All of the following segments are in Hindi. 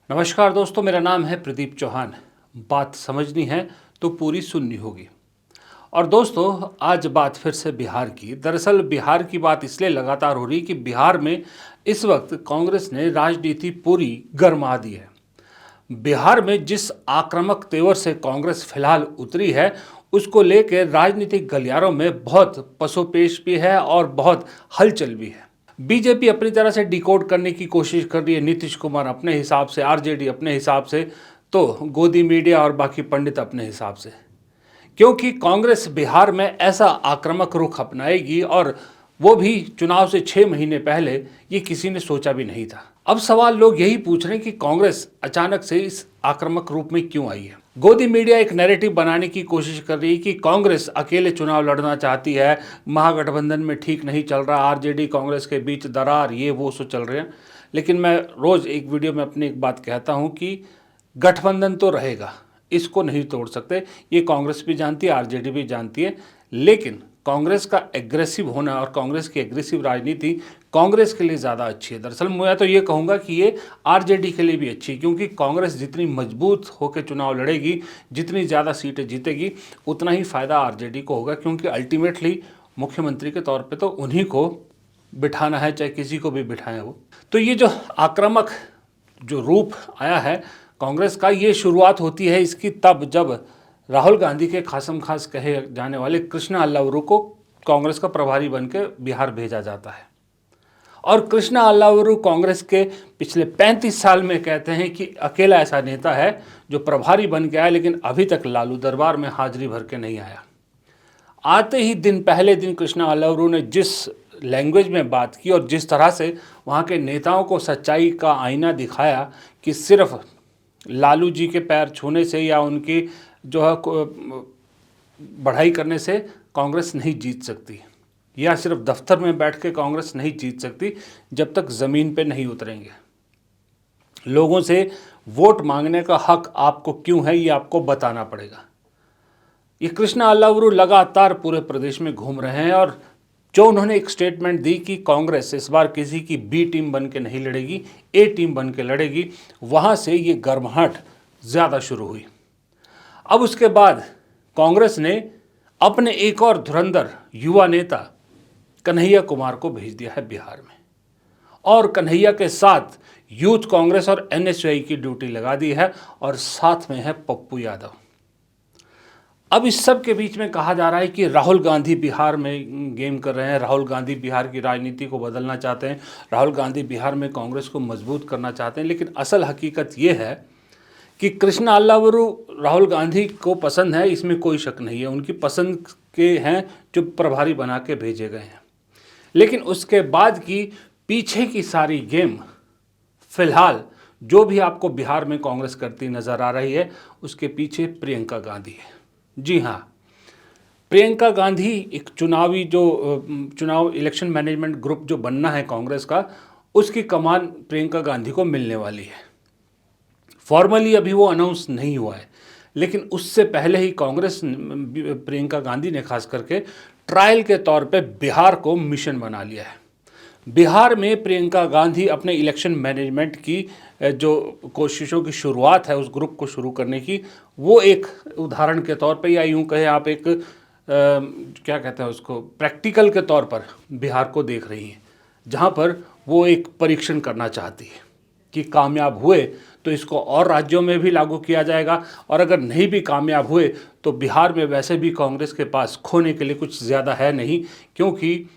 नमस्कार दोस्तों, मेरा नाम है प्रदीप चौहान। बात समझनी है तो पूरी सुननी होगी। और दोस्तों, आज बात फिर से बिहार की। दरअसल बिहार की बात इसलिए लगातार हो रही कि बिहार में इस वक्त कांग्रेस ने राजनीति पूरी गरमा दी है। बिहार में जिस आक्रामक तेवर से कांग्रेस फिलहाल उतरी है, उसको लेकर राजनीतिक गलियारों में बहुत पसोपेश भी है और बहुत हलचल भी है। बीजेपी अपनी तरह से डिकोड करने की कोशिश कर रही है, नीतीश कुमार अपने हिसाब से, आरजेडी अपने हिसाब से, तो गोदी मीडिया और बाकी पंडित अपने हिसाब से। क्योंकि कांग्रेस बिहार में ऐसा आक्रामक रुख अपनाएगी, और वो भी चुनाव से 6 महीने पहले, ये किसी ने सोचा भी नहीं था। अब सवाल लोग यही पूछ रहे हैं कि कांग्रेस अचानक से इस आक्रामक रूप में क्यों आई है। गोदी मीडिया एक नैरेटिव बनाने की कोशिश कर रही है कि कांग्रेस अकेले चुनाव लड़ना चाहती है, महागठबंधन में ठीक नहीं चल रहा, आरजेडी कांग्रेस के बीच दरार, ये वो सो चल रहे हैं। लेकिन मैं रोज़ एक वीडियो में अपनी एक बात कहता हूँ कि गठबंधन तो रहेगा, इसको नहीं तोड़ सकते। ये कांग्रेस भी जानती है, आरजेडी भी जानती है। लेकिन कांग्रेस का एग्रेसिव होना और कांग्रेस की एग्रेसिव राजनीति कांग्रेस के लिए ज़्यादा अच्छी है। दरअसल मैं तो ये कहूँगा कि ये आरजेडी के लिए भी अच्छी है, क्योंकि कांग्रेस जितनी मजबूत होकर चुनाव लड़ेगी, जितनी ज़्यादा सीटें जीतेगी, उतना ही फ़ायदा आरजेडी को होगा। क्योंकि अल्टीमेटली मुख्यमंत्री के तौर पर तो उन्हीं को बिठाना है, चाहे किसी को भी बिठाएं वो। तो ये जो आक्रामक जो रूप आया है कांग्रेस का, ये शुरुआत होती है इसकी तब जब राहुल गांधी के खासम खास कहे जाने वाले कृष्णा अल्लावरू को कांग्रेस का प्रभारी बनकर बिहार भेजा जाता है। और कृष्णा अल्लावरू कांग्रेस के पिछले 35 साल में कहते हैं कि अकेला ऐसा नेता है जो प्रभारी बन के आया, लेकिन अभी तक लालू दरबार में हाजिरी भर के नहीं आया। आते ही पहले दिन कृष्णा अल्लावरू ने जिस लैंग्वेज में बात की और जिस तरह से वहाँ के नेताओं को सच्चाई का आईना दिखाया कि सिर्फ लालू जी के पैर छूने से या उनकी जो है बढ़ाई करने से कांग्रेस नहीं जीत सकती, या सिर्फ दफ्तर में बैठ के कांग्रेस नहीं जीत सकती जब तक ज़मीन पे नहीं उतरेंगे। लोगों से वोट मांगने का हक आपको क्यों है, ये आपको बताना पड़ेगा। ये कृष्णा अल्लावरू लगातार पूरे प्रदेश में घूम रहे हैं, और जो उन्होंने एक स्टेटमेंट दी कि कांग्रेस इस बार किसी की बी टीम बन के नहीं लड़ेगी, ए टीम बन के लड़ेगी, वहाँ से ये गर्माहट ज़्यादा शुरू हुई। अब उसके बाद कांग्रेस ने अपने एक और धुरंधर युवा नेता कन्हैया कुमार को भेज दिया है बिहार में, और कन्हैया के साथ यूथ कांग्रेस और एनएसयूआई की ड्यूटी लगा दी है, और साथ में है पप्पू यादव। अब इस सब के बीच में कहा जा रहा है कि राहुल गांधी बिहार में गेम कर रहे हैं, राहुल गांधी बिहार की राजनीति को बदलना चाहते हैं, राहुल गांधी बिहार में कांग्रेस को मजबूत करना चाहते हैं। लेकिन असल हकीकत ये है कि कृष्णा अल्लावरू राहुल गांधी को पसंद है, इसमें कोई शक नहीं है। उनकी पसंद के हैं जो प्रभारी बना के भेजे गए हैं। लेकिन उसके बाद की पीछे की सारी गेम फिलहाल जो भी आपको बिहार में कांग्रेस करती नज़र आ रही है, उसके पीछे प्रियंका गांधी है। जी हाँ, प्रियंका गांधी एक चुनाव इलेक्शन मैनेजमेंट ग्रुप जो बनना है कांग्रेस का, उसकी कमान प्रियंका गांधी को मिलने वाली है। फॉर्मली अभी वो अनाउंस नहीं हुआ है, लेकिन उससे पहले ही कांग्रेस प्रियंका गांधी ने खास करके ट्रायल के तौर पे बिहार को मिशन बना लिया है। बिहार में प्रियंका गांधी अपने इलेक्शन मैनेजमेंट की जो कोशिशों की शुरुआत है उस ग्रुप को शुरू करने की, वो एक उदाहरण के तौर पे, या यूँ कहें आप एक क्या कहते हैं उसको, प्रैक्टिकल के तौर पर बिहार को देख रही हैं, जहाँ पर वो एक परीक्षण करना चाहती है कि कामयाब हुए तो इसको और राज्यों में भी लागू किया जाएगा, और अगर नहीं भी कामयाब हुए तो बिहार में वैसे भी कांग्रेस के पास खोने के लिए कुछ ज़्यादा है नहीं। क्योंकि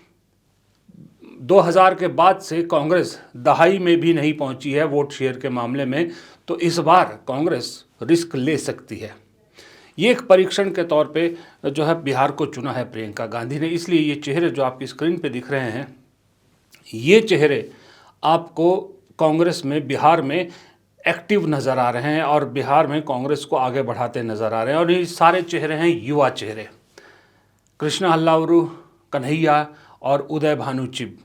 2000 के बाद से कांग्रेस दहाई में भी नहीं पहुंची है वोट शेयर के मामले में, तो इस बार कांग्रेस रिस्क ले सकती है। ये एक परीक्षण के तौर पे जो है बिहार को चुना है प्रियंका गांधी ने। इसलिए ये चेहरे जो आपकी स्क्रीन पे दिख रहे हैं, ये चेहरे आपको कांग्रेस में बिहार में एक्टिव नज़र आ रहे हैं, और बिहार में कांग्रेस को आगे बढ़ाते नज़र आ रहे हैं। और ये सारे चेहरे हैं युवा चेहरे, कृष्णा अल्लावरू, कन्हैया और उदय भानुचिब,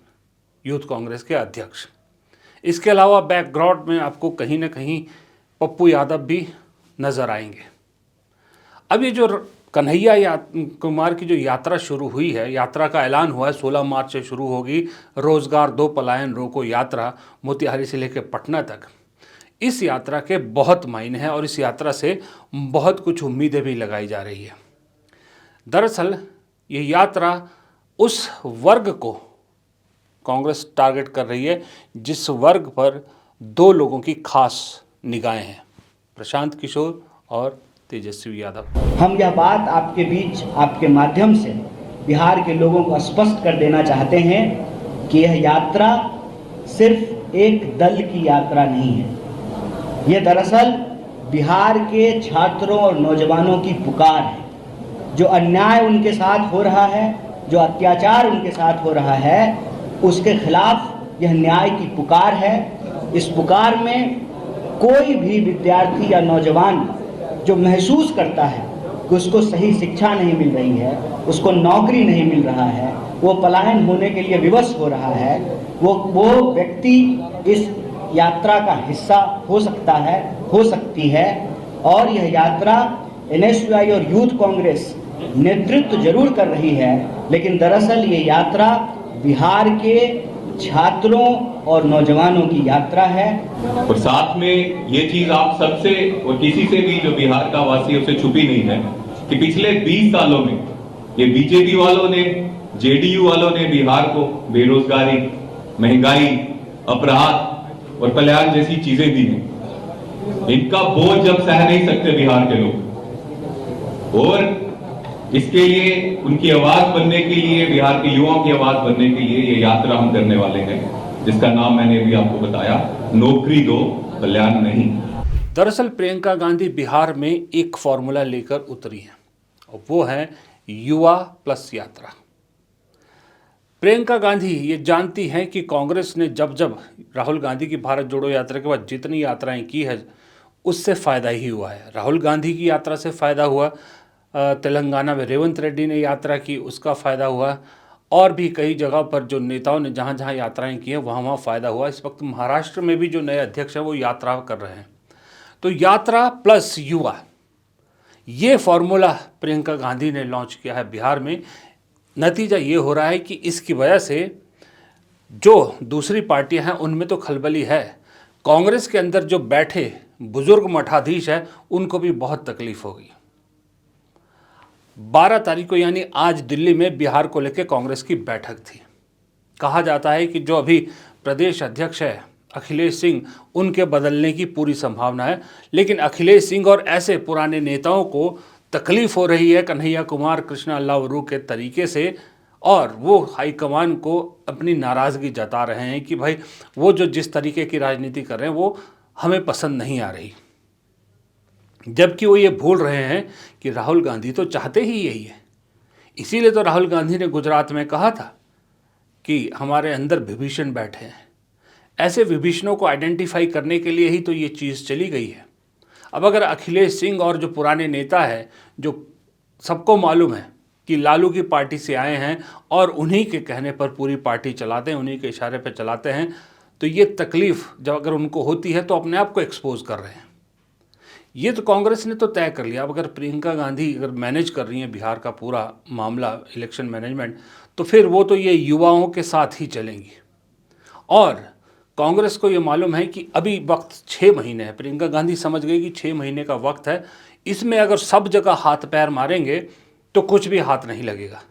यूथ कांग्रेस के अध्यक्ष। इसके अलावा बैकग्राउंड में आपको कहीं ना कहीं पप्पू यादव भी नज़र आएंगे। अब ये जो कन्हैया कुमार की जो यात्रा शुरू हुई है, यात्रा का ऐलान हुआ है 16 मार्च से शुरू होगी, रोजगार दो पलायन रोको यात्रा, मोतिहारी से लेकर पटना तक। इस यात्रा के बहुत मायने हैं और इस यात्रा से बहुत कुछ उम्मीदें भी लगाई जा रही है। दरअसल ये यात्रा उस वर्ग को कांग्रेस टारगेट कर रही है जिस वर्ग पर दो लोगों की खास निगाहें हैं, प्रशांत किशोर और तेजस्वी यादव। हम यह बात आपके बीच आपके माध्यम से बिहार के लोगों को स्पष्ट कर देना चाहते हैं कि यह यात्रा सिर्फ एक दल की यात्रा नहीं है। यह दरअसल बिहार के छात्रों और नौजवानों की पुकार है। जो अन्याय उनके साथ हो रहा है, जो अत्याचार उनके साथ हो रहा है, उसके खिलाफ यह न्याय की पुकार है। इस पुकार में कोई भी विद्यार्थी या नौजवान जो महसूस करता है कि उसको सही शिक्षा नहीं मिल रही है, उसको नौकरी नहीं मिल रहा है, वो पलायन होने के लिए विवश हो रहा है, वो व्यक्ति इस यात्रा का हिस्सा हो सकता है, हो सकती है। और यह यात्रा एनएसयूआई और यूथ कांग्रेस नेतृत्व जरूर कर रही है, लेकिन दरअसल ये यात्रा बिहार के छात्रों और नौजवानों की यात्रा है। और साथ में ये चीज आप सबसे और किसी से भी जो बिहार का वासी है उसे छुपी नहीं है कि पिछले 20 सालों में ये बीजेपी वालों ने, जेडीयू वालों ने बिहार को बेरोजगारी, महंगाई, अपराध और पलायन जैसी चीजें दी हैं। इनका बोझ जब सह नहीं सकते बिहार के लोग, और इसके लिए उनकी आवाज बनने के लिए, बिहार के युवाओं की आवाज बनने के लिए ये यात्रा हम करने वाले हैं, जिसका नाम मैंने अभी आपको बताया, नौकरी दो कल्याण नहीं। दरअसल प्रियंका गांधी बिहार में एक फॉर्मूला लेकर उतरी हैं और वो है युवा प्लस यात्रा। प्रियंका गांधी ये जानती हैं कि कांग्रेस ने जब जब राहुल गांधी की भारत जोड़ो यात्रा के बाद जितनी यात्राएं की है उससे फ़ायदा ही हुआ है। राहुल गांधी की यात्रा से फ़ायदा हुआ, तेलंगाना में रेवंत रेड्डी ने यात्रा की उसका फ़ायदा हुआ, और भी कई जगह पर जो नेताओं ने जहाँ जहाँ यात्राएं की हैं वहाँ वहाँ फ़ायदा हुआ। इस वक्त महाराष्ट्र में भी जो नए अध्यक्ष हैं वो यात्रा कर रहे हैं। तो यात्रा प्लस युवा, ये फॉर्मूला प्रियंका गांधी ने लॉन्च किया है बिहार में। नतीजा ये हो रहा है कि इसकी वजह से जो दूसरी पार्टियां हैं उनमें तो खलबली है, कांग्रेस के अंदर जो बैठे बुजुर्ग मठाधीश हैं उनको भी बहुत तकलीफ होगी। 12 तारीख को यानी आज दिल्ली में बिहार को लेकर कांग्रेस की बैठक थी। कहा जाता है कि जो अभी प्रदेश अध्यक्ष है अखिलेश सिंह, उनके बदलने की पूरी संभावना है, लेकिन अखिलेश सिंह और ऐसे पुराने नेताओं को तकलीफ हो रही है कन्हैया कुमार, कृष्णा अल्लावरू के तरीके से, और वो हाईकमान को अपनी नाराज़गी जता रहे हैं कि भाई वो जो जिस तरीके की राजनीति कर रहे हैं वो हमें पसंद नहीं आ रही। जबकि वो ये भूल रहे हैं कि राहुल गांधी तो चाहते ही यही है। इसीलिए तो राहुल गांधी ने गुजरात में कहा था कि हमारे अंदर विभीषण बैठे हैं। ऐसे विभीषणों को आइडेंटिफाई करने के लिए ही तो ये चीज़ चली गई है। अब अगर अखिलेश सिंह और जो पुराने नेता है, जो सबको मालूम है कि लालू की पार्टी से आए हैं और उन्हीं के कहने पर पूरी पार्टी चलाते हैं, उन्हीं के इशारे पर चलाते हैं, तो ये तकलीफ़ जब अगर उनको होती है तो अपने आप को एक्सपोज कर रहे हैं। ये तो कांग्रेस ने तो तय कर लिया। अब अगर प्रियंका गांधी अगर मैनेज कर रही हैं बिहार का पूरा मामला, इलेक्शन मैनेजमेंट, तो फिर वो तो ये युवाओं के साथ ही चलेंगी। और कांग्रेस को ये मालूम है कि अभी वक्त 6 महीने है। प्रियंका गांधी समझ गई कि 6 महीने का वक्त है, इसमें अगर सब जगह हाथ पैर मारेंगे तो कुछ भी हाथ नहीं लगेगा।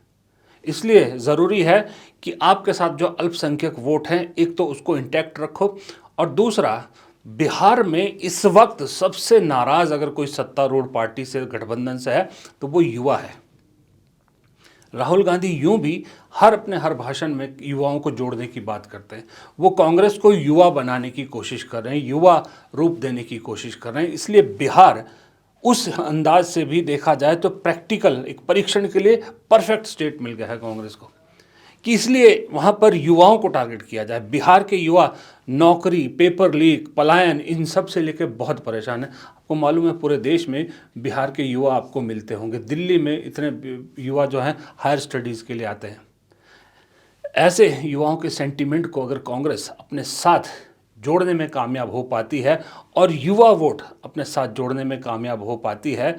इसलिए ज़रूरी है कि आपके साथ जो अल्पसंख्यक वोट हैं, एक तो उसको इंटैक्ट रखो, और दूसरा बिहार में इस वक्त सबसे नाराज़ अगर कोई सत्तारूढ़ पार्टी से, गठबंधन से है तो वो युवा है। राहुल गांधी यूं भी अपने हर भाषण में युवाओं को जोड़ने की बात करते हैं। वो कांग्रेस को युवा बनाने की कोशिश कर रहे हैं, युवा रूप देने की कोशिश कर रहे हैं। इसलिए बिहार उस अंदाज से भी देखा जाए तो प्रैक्टिकल एक परीक्षण के लिए परफेक्ट स्टेट मिल गया है कांग्रेस को, कि इसलिए वहाँ पर युवाओं को टारगेट किया जाए। बिहार के युवा नौकरी, पेपर लीक, पलायन, इन सब से लेकर बहुत परेशान है। आपको मालूम है पूरे देश में बिहार के युवा आपको मिलते होंगे। दिल्ली में इतने युवा जो हैं हायर स्टडीज़ के लिए आते हैं। ऐसे युवाओं के सेंटीमेंट को अगर कांग्रेस अपने साथ जोड़ने में कामयाब हो पाती है और युवा वोट अपने साथ जोड़ने में कामयाब हो पाती है,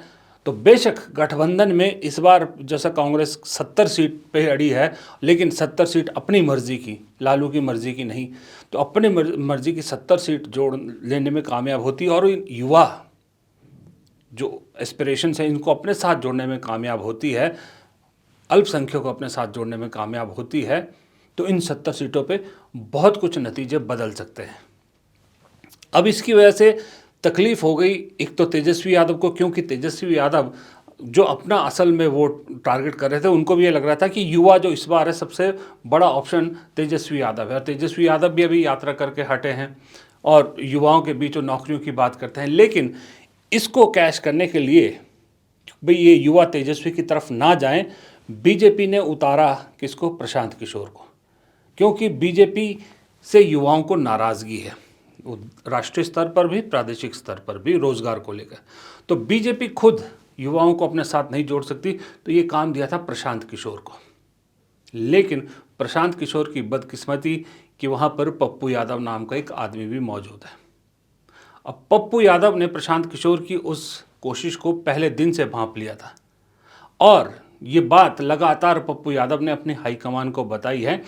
तो बेशक गठबंधन में इस बार जैसा कांग्रेस 70 सीट पे अड़ी है, लेकिन 70 सीट अपनी मर्जी की, लालू की मर्जी की नहीं, तो अपनी मर्जी की 70 सीट जोड़ लेने में कामयाब होती है और युवा जो एस्पिरेशंस हैं इनको अपने साथ जोड़ने में कामयाब होती है, अल्पसंख्यकों को अपने साथ जोड़ने में कामयाब होती है, तो इन 70 सीटों पे बहुत कुछ नतीजे बदल सकते हैं। अब इसकी वजह से तकलीफ हो गई एक तो तेजस्वी यादव को, क्योंकि तेजस्वी यादव जो अपना असल में वोट टारगेट कर रहे थे, उनको भी ये लग रहा था कि युवा जो इस बार है सबसे बड़ा ऑप्शन तेजस्वी यादव है, और तेजस्वी यादव भी अभी यात्रा करके हटे हैं और युवाओं के बीच नौकरियों की बात करते हैं। लेकिन इसको कैश करने के लिए भाई ये युवा तेजस्वी की तरफ ना जाएं, बीजेपी ने उतारा किसको? प्रशांत किशोर को, क्योंकि बीजेपी से युवाओं को नाराज़गी है, राष्ट्रीय स्तर पर भी, प्रादेशिक स्तर पर भी, रोजगार को लेकर। तो बीजेपी खुद युवाओं को अपने साथ नहीं जोड़ सकती, तो ये काम दिया था प्रशांत किशोर को। लेकिन प्रशांत किशोर की बदकिस्मती कि वहाँ पर पप्पू यादव नाम का एक आदमी भी मौजूद है। अब पप्पू यादव ने प्रशांत किशोर की उस कोशिश को पहले दिन से भांप लिया था, और ये बात लगातार पप्पू यादव ने अपनी हाईकमान को बताई है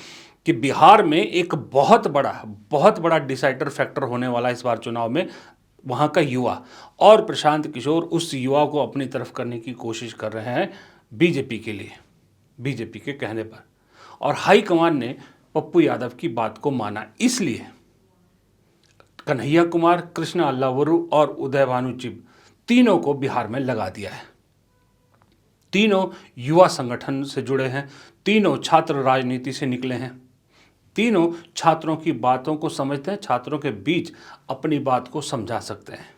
कि बिहार में एक बहुत बड़ा डिसाइडर फैक्टर होने वाला इस बार चुनाव में वहाँ का युवा, और प्रशांत किशोर उस युवा को अपनी तरफ करने की कोशिश कर रहे हैं बीजेपी के लिए, बीजेपी के कहने पर। और हाईकमान ने पप्पू यादव की बात को माना, इसलिए कन्हैया कुमार, कृष्णा अल्लावरू और उदय भानु चिब तीनों को बिहार में लगा दिया है। तीनों युवा संगठन से जुड़े हैं, तीनों छात्र राजनीति से निकले हैं, तीनों छात्रों की बातों को समझते हैं, छात्रों के बीच अपनी बात को समझा सकते हैं।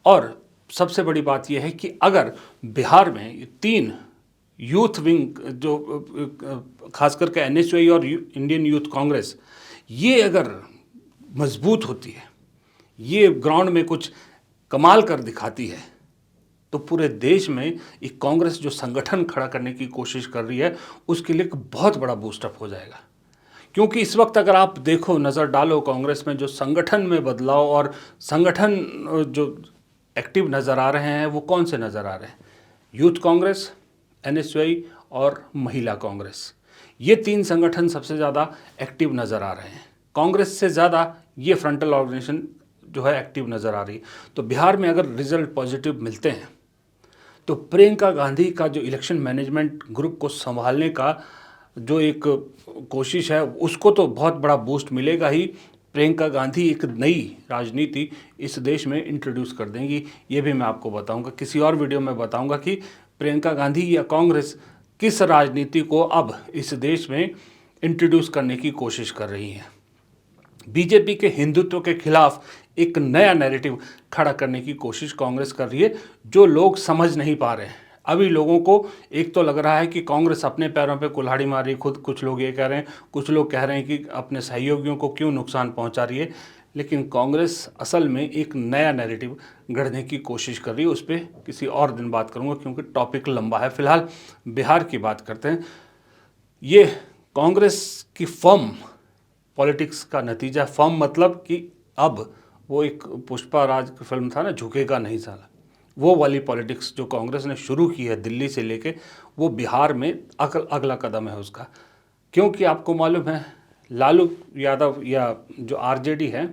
और सबसे बड़ी बात यह है कि अगर बिहार में तीन यूथ विंग जो खास करके एनएसयूआई और इंडियन यूथ कांग्रेस, ये अगर मजबूत होती है, ये ग्राउंड में कुछ कमाल कर दिखाती है, तो पूरे देश में एक कांग्रेस जो संगठन खड़ा करने की कोशिश कर रही है उसके लिए एक बहुत बड़ा बूस्टअप हो जाएगा। क्योंकि इस वक्त अगर आप देखो, नज़र डालो कांग्रेस में जो संगठन में बदलाव और संगठन जो एक्टिव नज़र आ रहे हैं वो कौन से नज़र आ रहे हैं? यूथ कांग्रेस, एनएसयूआई और महिला कांग्रेस, ये तीन संगठन सबसे ज़्यादा एक्टिव नज़र आ रहे हैं। कांग्रेस से ज़्यादा ये फ्रंटल ऑर्गेनाइजेशन जो है एक्टिव नज़र आ रही है। तो बिहार में अगर रिजल्ट पॉजिटिव मिलते हैं तो प्रियंका गांधी का जो इलेक्शन मैनेजमेंट ग्रुप को संभालने का जो एक कोशिश है उसको तो बहुत बड़ा बूस्ट मिलेगा ही। प्रियंका गांधी एक नई राजनीति इस देश में इंट्रोड्यूस कर देंगी, ये भी मैं आपको बताऊंगा, किसी और वीडियो में बताऊंगा कि प्रियंका गांधी या कांग्रेस किस राजनीति को अब इस देश में इंट्रोड्यूस करने की कोशिश कर रही है। बीजेपी के हिंदुत्व के खिलाफ एक नया नैरेटिव खड़ा करने की कोशिश कांग्रेस कर रही है, जो लोग समझ नहीं पा रहे हैं। अभी लोगों को एक तो लग रहा है कि कांग्रेस अपने पैरों पे कुल्हाड़ी मार रही, खुद कुछ लोग ये कह रहे हैं, कुछ लोग कह रहे हैं कि अपने सहयोगियों को क्यों नुकसान पहुंचा रही है। लेकिन कांग्रेस असल में एक नया नैरेटिव गढ़ने की कोशिश कर रही है। उस पर किसी और दिन बात करूंगा क्योंकि टॉपिक लंबा है। फिलहाल बिहार की बात करते हैं। ये कांग्रेस की फर्म पॉलिटिक्स का नतीजा, फर्म मतलब कि अब वो एक पुष्पा राज की फिल्म था ना, झुकेगा नहीं साला, वो वाली पॉलिटिक्स जो कांग्रेस ने शुरू की है दिल्ली से लेके, वो बिहार में अगला कदम है उसका। क्योंकि आपको मालूम है लालू यादव या जो आरजेडी है,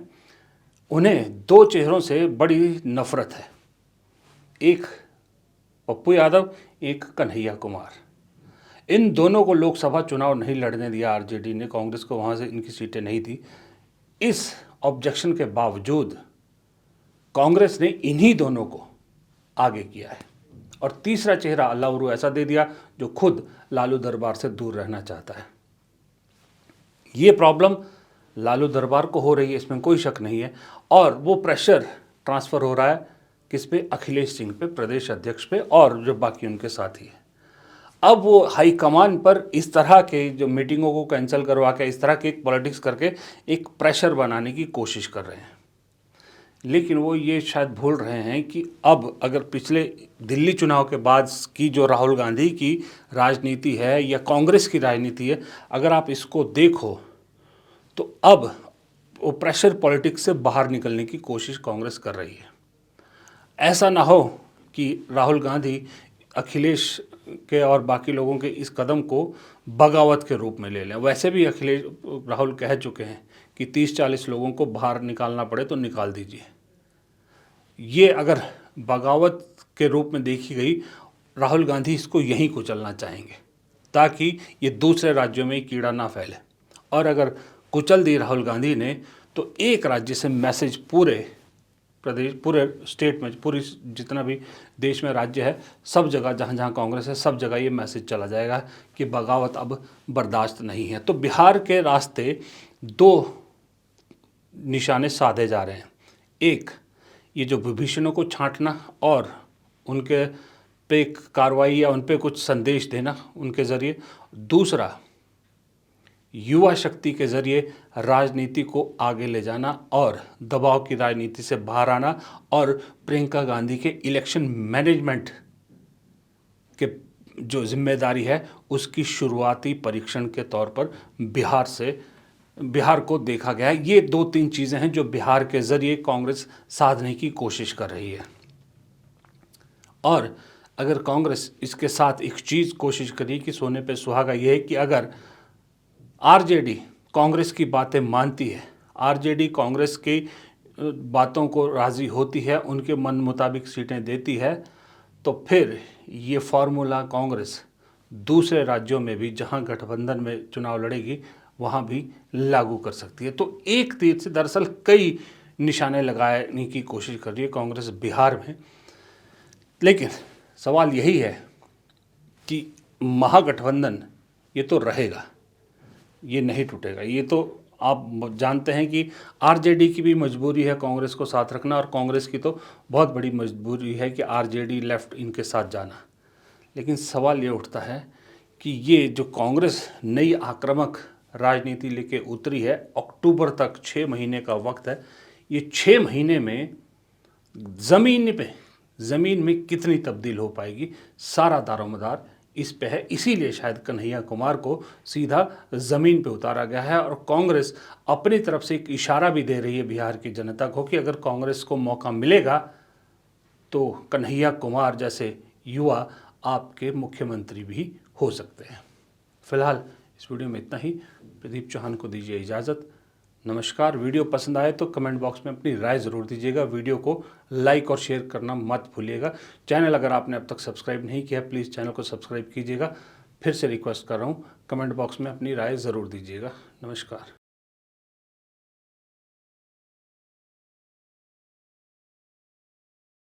उन्हें दो चेहरों से बड़ी नफरत है, एक पप्पू यादव, एक कन्हैया कुमार। इन दोनों को लोकसभा चुनाव नहीं लड़ने दिया आरजेडी ने, कांग्रेस को वहाँ से इनकी सीटें नहीं थी। इस ऑब्जेक्शन के बावजूद कांग्रेस ने इन्हीं दोनों को आगे किया है, और तीसरा चेहरा अल्लावरू ऐसा दे दिया जो खुद लालू दरबार से दूर रहना चाहता है। ये प्रॉब्लम लालू दरबार को हो रही है, इसमें कोई शक नहीं है, और वो प्रेशर ट्रांसफ़र हो रहा है किस पे? अखिलेश सिंह पे, प्रदेश अध्यक्ष पे, और जो बाकी उनके साथी हैं। अब वो हाईकमान पर इस तरह के जो मीटिंगों को कैंसिल करवा के, इस तरह के पॉलिटिक्स करके एक प्रेशर बनाने की कोशिश कर रहे हैं। लेकिन वो ये शायद भूल रहे हैं कि अब अगर पिछले दिल्ली चुनाव के बाद की जो राहुल गांधी की राजनीति है या कांग्रेस की राजनीति है, अगर आप इसको देखो तो अब वो प्रेशर पॉलिटिक्स से बाहर निकलने की कोशिश कांग्रेस कर रही है। ऐसा ना हो कि राहुल गांधी अखिलेश के और बाकी लोगों के इस कदम को बगावत के रूप में ले लें। वैसे भी राहुल कह चुके हैं कि 30-40 लोगों को बाहर निकालना पड़े तो निकाल दीजिए। ये अगर बगावत के रूप में देखी गई, राहुल गांधी इसको यहीं कुचलना चाहेंगे ताकि ये दूसरे राज्यों में कीड़ा ना फैले। और अगर कुचल दी राहुल गांधी ने तो एक राज्य से मैसेज पूरे प्रदेश, पूरे स्टेट में, पूरी जितना भी देश में राज्य है, सब जगह जहाँ जहाँ कांग्रेस है, सब जगह ये मैसेज चला जाएगा कि बगावत अब बर्दाश्त नहीं है। तो बिहार के रास्ते दो निशाने साधे जा रहे हैं। एक, ये जो विभीषणों को छांटना और उनके पे कार्रवाई या उन पे कुछ संदेश देना उनके ज़रिए। दूसरा, युवा शक्ति के ज़रिए राजनीति को आगे ले जाना और दबाव की राजनीति से बाहर आना और प्रियंका गांधी के इलेक्शन मैनेजमेंट के जो जिम्मेदारी है उसकी शुरुआती परीक्षण के तौर पर बिहार को देखा गया है। ये 2-3 चीज़ें हैं जो बिहार के ज़रिए कांग्रेस साधने की कोशिश कर रही है। और अगर कांग्रेस इसके साथ एक चीज़ कोशिश करी कि सोने पे सुहागा, ये है कि अगर आरजेडी कांग्रेस की बातें मानती है, आरजेडी कांग्रेस की बातों को राज़ी होती है, उनके मन मुताबिक सीटें देती है, तो फिर ये फार्मूला कांग्रेस दूसरे राज्यों में भी जहां गठबंधन में चुनाव लड़ेगी वहां भी लागू कर सकती है। तो एक तीर से दरअसल कई निशाने लगाने की कोशिश कर रही है कांग्रेस बिहार में। लेकिन सवाल यही है कि महागठबंधन ये तो रहेगा, ये नहीं टूटेगा। ये तो आप जानते हैं कि आरजेडी की भी मजबूरी है कांग्रेस को साथ रखना, और कांग्रेस की तो बहुत बड़ी मजबूरी है कि आरजेडी लेफ्ट इनके साथ जाना। लेकिन सवाल ये उठता है कि ये जो कांग्रेस नई आक्रामक राजनीति लेके उतरी है, अक्टूबर तक 6 महीने का वक्त है, ये 6 महीने में ज़मीन में कितनी तब्दील हो पाएगी, सारा दारोमदार इस पे है। इसीलिए शायद कन्हैया कुमार को सीधा ज़मीन पे उतारा गया है और कांग्रेस अपनी तरफ से एक इशारा भी दे रही है बिहार की जनता को कि अगर कांग्रेस को मौका मिलेगा तो कन्हैया कुमार जैसे युवा आपके मुख्यमंत्री भी हो सकते हैं। फिलहाल इस वीडियो में इतना ही। प्रदीप चौहान को दीजिए इजाज़त। नमस्कार। वीडियो पसंद आए तो कमेंट बॉक्स में अपनी राय ज़रूर दीजिएगा। वीडियो को लाइक और शेयर करना मत भूलिएगा। चैनल अगर आपने अब तक सब्सक्राइब नहीं किया, प्लीज़ चैनल को सब्सक्राइब कीजिएगा। फिर से रिक्वेस्ट कर रहा हूँ, कमेंट बॉक्स में अपनी राय ज़रूर दीजिएगा। नमस्कार।